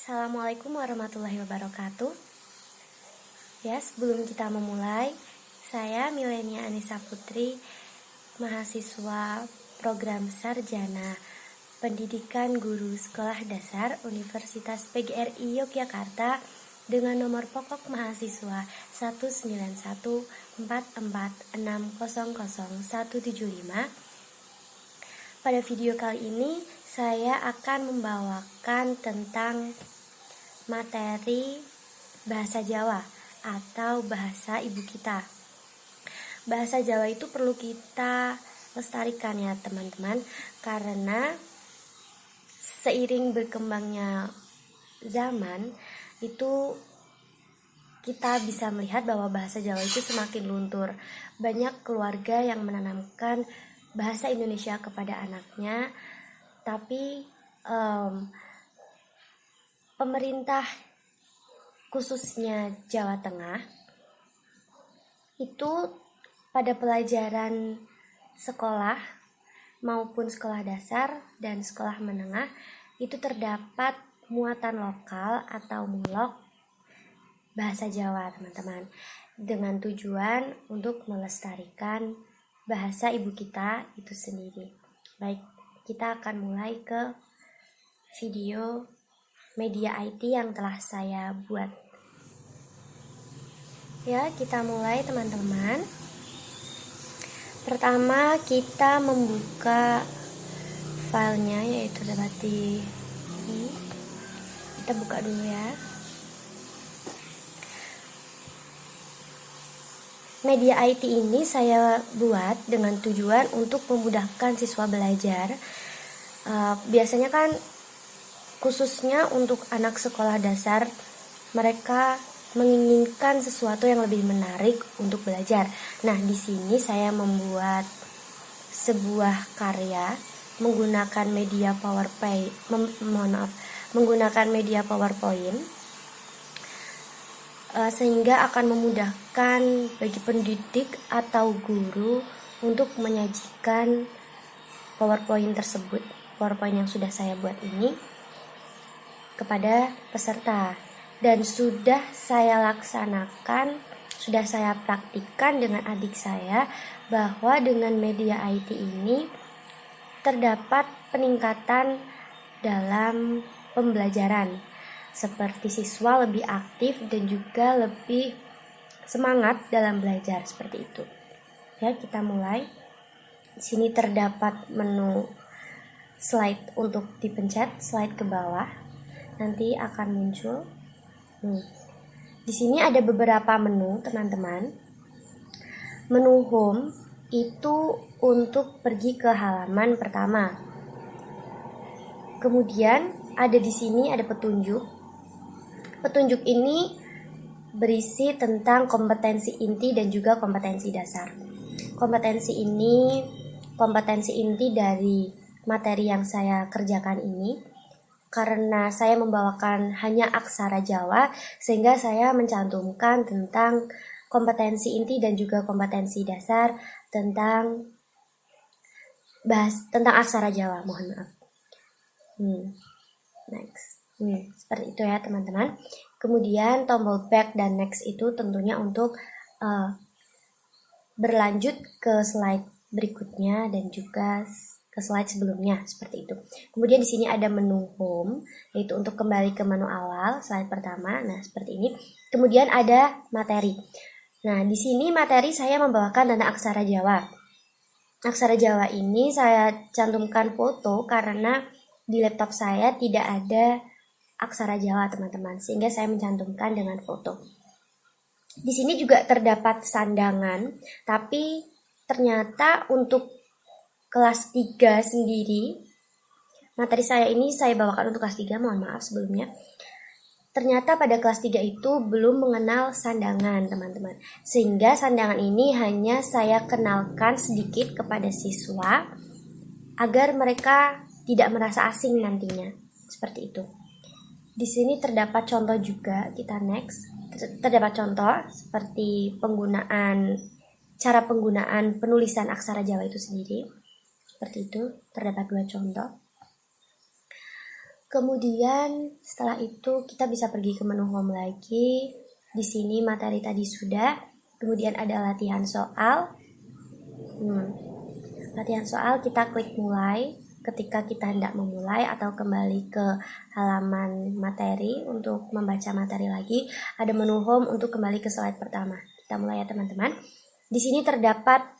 Assalamualaikum warahmatullahi wabarakatuh. Ya, sebelum kita memulai, saya Milenia Anissa Putri, mahasiswa program Sarjana Pendidikan Guru Sekolah Dasar Universitas PGRI Yogyakarta dengan nomor pokok mahasiswa 19144600175. Pada video kali ini saya akan membawakan tentang materi bahasa Jawa atau bahasa ibu kita. Bahasa Jawa itu perlu kita lestarikan ya teman-teman, karena seiring berkembangnya zaman itu kita bisa melihat bahwa bahasa Jawa itu semakin luntur. Banyak keluarga yang menanamkan bahasa Indonesia kepada anaknya, tapi pemerintah khususnya Jawa Tengah itu pada pelajaran sekolah maupun sekolah dasar dan sekolah menengah itu terdapat muatan lokal atau mulok bahasa Jawa teman-teman, dengan tujuan untuk melestarikan bahasa ibu kita itu sendiri. Baik, kita akan mulai ke video media IT yang telah saya buat. Ya, kita mulai teman-teman. Pertama kita membuka filenya, yaitu dapat di ini. Kita buka dulu ya. Media IT ini saya buat dengan tujuan untuk memudahkan siswa belajar. Biasanya kan khususnya untuk anak sekolah dasar, mereka menginginkan sesuatu yang lebih menarik untuk belajar. Nah, di sini saya membuat sebuah karya menggunakan media PowerPoint, sehingga akan memudahkan bagi pendidik atau guru untuk menyajikan PowerPoint tersebut, PowerPoint yang sudah saya buat ini, kepada peserta. Dan sudah saya laksanakan, sudah saya praktikkan dengan adik saya, bahwa dengan media IT ini terdapat peningkatan dalam pembelajaran, seperti siswa lebih aktif dan juga lebih semangat dalam belajar, seperti itu. Ya, kita mulai. Di sini terdapat menu slide untuk dipencet, slide ke bawah. Nanti akan muncul. Di sini ada beberapa menu, teman-teman. Menu home itu untuk pergi ke halaman pertama. Kemudian ada di sini ada petunjuk. Petunjuk ini berisi tentang kompetensi inti dan juga kompetensi dasar. Kompetensi inti dari materi yang saya kerjakan ini, karena saya membawakan hanya aksara Jawa, sehingga saya mencantumkan tentang kompetensi inti dan juga kompetensi dasar tentang aksara Jawa. Mohon maaf. Next. Seperti itu ya teman-teman. Kemudian tombol back dan next itu tentunya untuk berlanjut ke slide berikutnya dan juga ke slide sebelumnya, seperti itu. Kemudian di sini ada menu home, yaitu untuk kembali ke menu awal, slide pertama. Nah, seperti ini. Kemudian ada materi. Nah, di sini materi saya membawakan tentang aksara Jawa. Aksara Jawa ini saya cantumkan foto karena di laptop saya tidak ada aksara Jawa, teman-teman, sehingga saya mencantumkan dengan foto. Di sini juga terdapat sandangan, tapi ternyata untuk kelas 3 sendiri, materi saya ini saya bawakan untuk kelas 3, mohon maaf sebelumnya. Ternyata pada kelas 3 itu belum mengenal sandangan, teman-teman. Sehingga sandangan ini hanya saya kenalkan sedikit kepada siswa agar mereka tidak merasa asing nantinya, seperti itu. Di sini terdapat contoh juga, kita next. Terdapat contoh seperti cara penggunaan penulisan aksara Jawa itu sendiri. Seperti itu, terdapat 2 contoh. Kemudian setelah itu kita bisa pergi ke menu home lagi. Di sini materi tadi sudah. Kemudian ada latihan soal. Latihan soal kita klik mulai ketika kita hendak memulai atau kembali ke halaman materi untuk membaca materi lagi. Ada menu home untuk kembali ke slide pertama. Kita mulai ya teman-teman. Di sini terdapat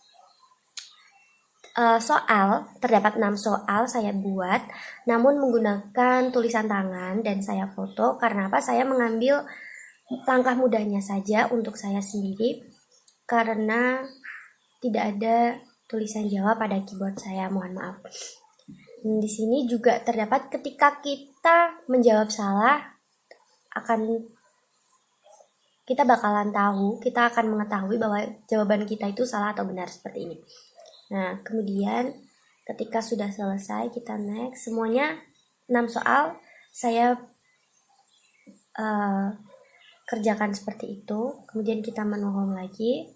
terdapat 6 soal saya buat, namun menggunakan tulisan tangan dan saya foto. Karena apa? Saya mengambil langkah mudahnya saja untuk saya sendiri, karena tidak ada tulisan Jawa pada keyboard saya, mohon maaf. Di sini juga terdapat ketika kita menjawab salah, kita bakalan tahu, kita akan mengetahui bahwa jawaban kita itu salah atau benar, seperti ini. Nah, kemudian ketika sudah selesai, kita next. Semuanya 6 soal saya kerjakan seperti itu. Kemudian kita menu home lagi.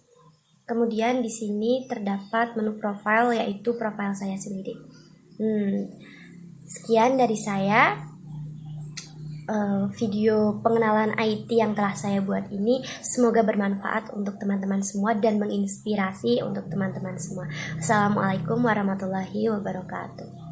Kemudian di sini terdapat menu profile, yaitu profil saya sendiri. Sekian dari saya. Video pengenalan IT yang telah saya buat ini semoga bermanfaat untuk teman-teman semua dan menginspirasi untuk teman-teman semua. Assalamualaikum warahmatullahi wabarakatuh.